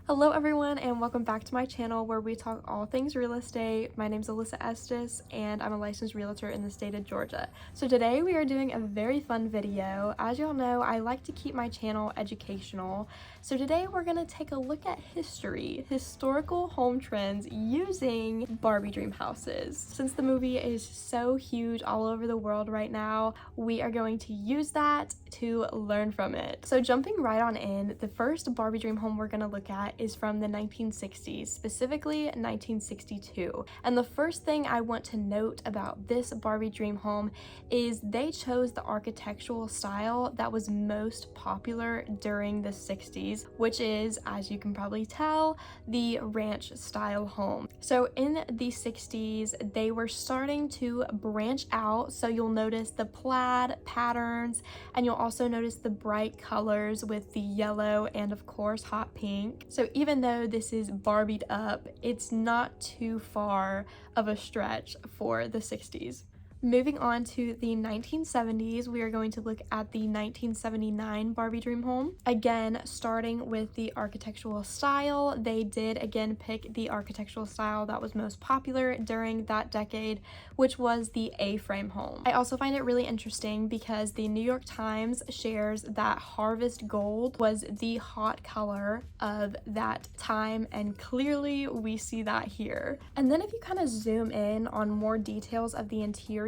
Hello everyone and welcome back to my channel where we talk all things real estate. My name is Alyssa Estes and I'm a licensed realtor in the state of Georgia. So today we are doing a very fun video. As y'all know, I like to keep my channel educational. So today we're going to take a look at historical home trends using Barbie dream houses. Since the movie is so huge all over the world right now, we are going to use that to learn from it. So jumping right on in, the first Barbie dream home we're going to look at is from the 1960s, specifically 1962. And the first thing I want to note about this Barbie dream home is they chose the architectural style that was most popular during the 60s, which is, as you can probably tell, the ranch style home. So in the 60s, they were starting to branch out. So you'll notice the plaid patterns, and you'll also notice the bright colors with the yellow and of course hot pink. So even though this is Barbied up, it's not too far of a stretch for the 60s. Moving on to the 1970s, we are going to look at the 1979 Barbie dream home. Again, starting with the architectural style, they did again pick the architectural style that was most popular during that decade, which was the A-frame home. I also find it really interesting because the New York Times shares that harvest gold was the hot color of that time, and clearly we see that here. And then if you kind of zoom in on more details of the interior,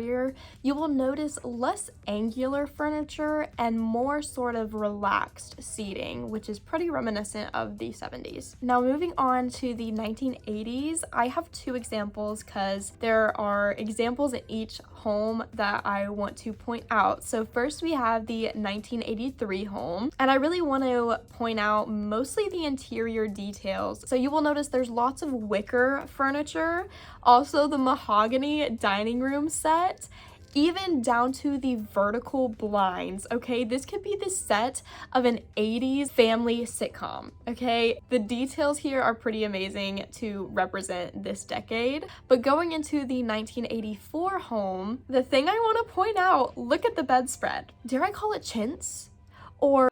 you will notice less angular furniture and more sort of relaxed seating, which is pretty reminiscent of the 70s. Now moving on to the 1980s, I have two examples because there are examples in each home that I want to point out. So first we have the 1983 home, and I really want to point out mostly the interior details. So you will notice there's lots of wicker furniture, also the mahogany dining room set, even down to the vertical blinds. Okay, this could be the set of an 80s family sitcom. Okay, the details here are pretty amazing to represent this decade. But going into the 1984 home, the thing I want to point out, look at the bedspread. Dare I call it chintz? Or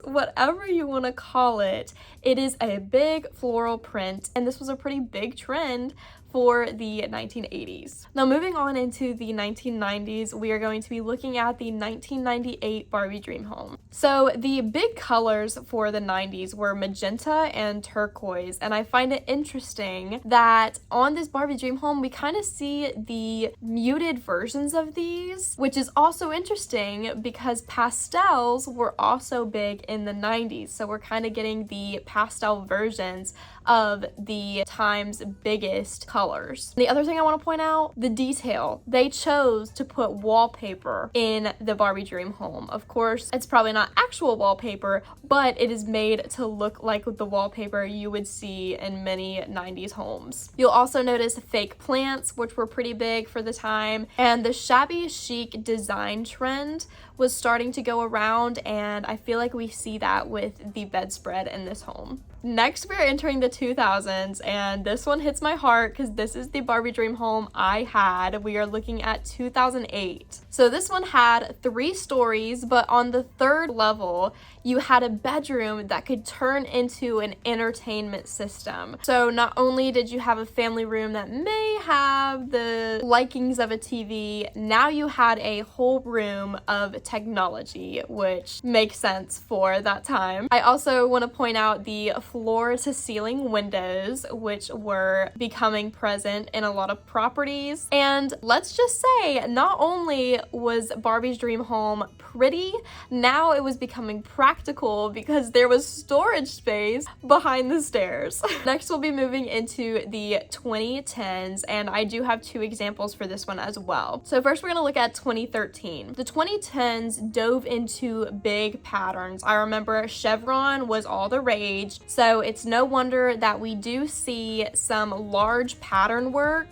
whatever you want to call it, it is a big floral print, and this was a pretty big trend for the 1980s. Now moving on into the 1990s, we are going to be looking at the 1998 Barbie dream home. So the big colors for the 90s were magenta and turquoise, and I find it interesting that on this Barbie dream home we kind of see the muted versions of these, which is also interesting because pastels were also big in the 90s. So we're kind of getting the pastel versions of the time's biggest colors. The other thing I want to point out, the detail. They chose to put wallpaper in the Barbie dream home. Of course, it's probably not actual wallpaper, but it is made to look like the wallpaper you would see in many 90s homes. You'll also notice fake plants, which were pretty big for the time, and the shabby chic design trend was starting to go around, and I feel like we see that with the bedspread in this home. Next, we're entering the 2000s, and this one hits my heart because this is the Barbie dream home I had. We are looking at 2008. So this one had 3 stories, but on the 3rd level, you had a bedroom that could turn into an entertainment system. So not only did you have a family room that may have the likings of a TV, now you had a whole room of technology, which makes sense for that time. I also want to point out the floor to ceiling windows, which were becoming present in a lot of properties. And let's just say, not only was Barbie's dream home pretty, now it was becoming practical because there was storage space behind the stairs. Next, we'll be moving into the 2010s, and I do have 2 examples for this one as well. So first, we're going to look at 2013. The 2010s dove into big patterns. I remember chevron was all the rage, so it's no wonder that we do see some large pattern work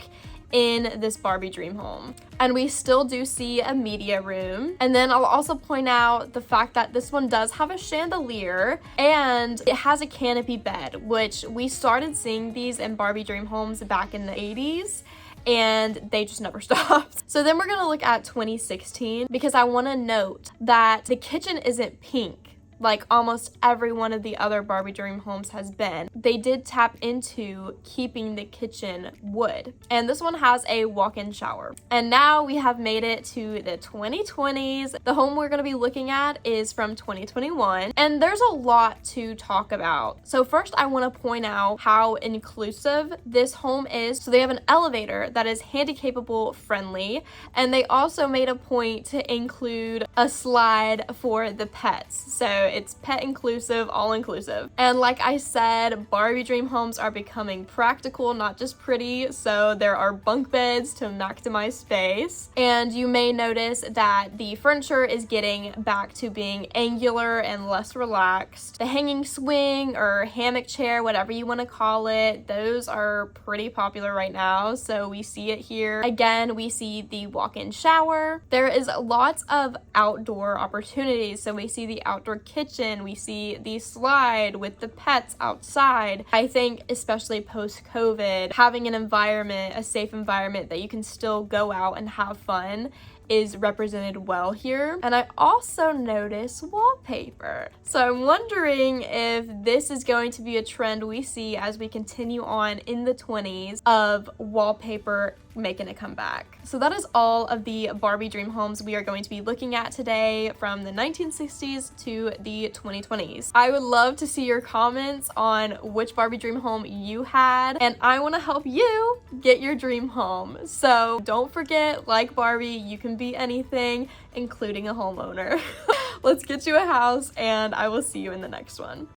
in this Barbie dream home. And we still do see a media room. And then I'll also point out the fact that this one does have a chandelier and it has a canopy bed, which we started seeing these in Barbie dream homes back in the 80s. And they just never stopped. So then we're gonna look at 2016 because I wanna note that the kitchen isn't pink like almost every one of the other Barbie dream homes has been, they did tap into keeping the kitchen wood. And this one has a walk-in shower. And now we have made it to the 2020s. The home we're going to be looking at is from 2021, and there's a lot to talk about. So first, I want to point out how inclusive this home is. So they have an elevator that is handicapable friendly, and they also made a point to include a slide for the pets. So it's pet inclusive, all inclusive. And like I said, Barbie dream homes are becoming practical, not just pretty. So there are bunk beds to maximize space. And you may notice that the furniture is getting back to being angular and less relaxed. The hanging swing or hammock chair, whatever you want to call it, those are pretty popular right now. So we see it here. Again, we see the walk-in shower. There is lots of outdoor opportunities. So we see the outdoor kitchen, we see the slide with the pets outside. I think especially post-COVID, having an environment, a safe environment that you can still go out and have fun is represented well here. And I also notice wallpaper. So I'm wondering if this is going to be a trend we see as we continue on in the 20s of wallpaper making a comeback. So that is all of the Barbie dream homes we are going to be looking at today from the 1960s to the 2020s. I would love to see your comments on which Barbie dream home you had, and I want to help you get your dream home. So don't forget, like Barbie, you can be anything, including a homeowner. Let's get you a house, and I will see you in the next one.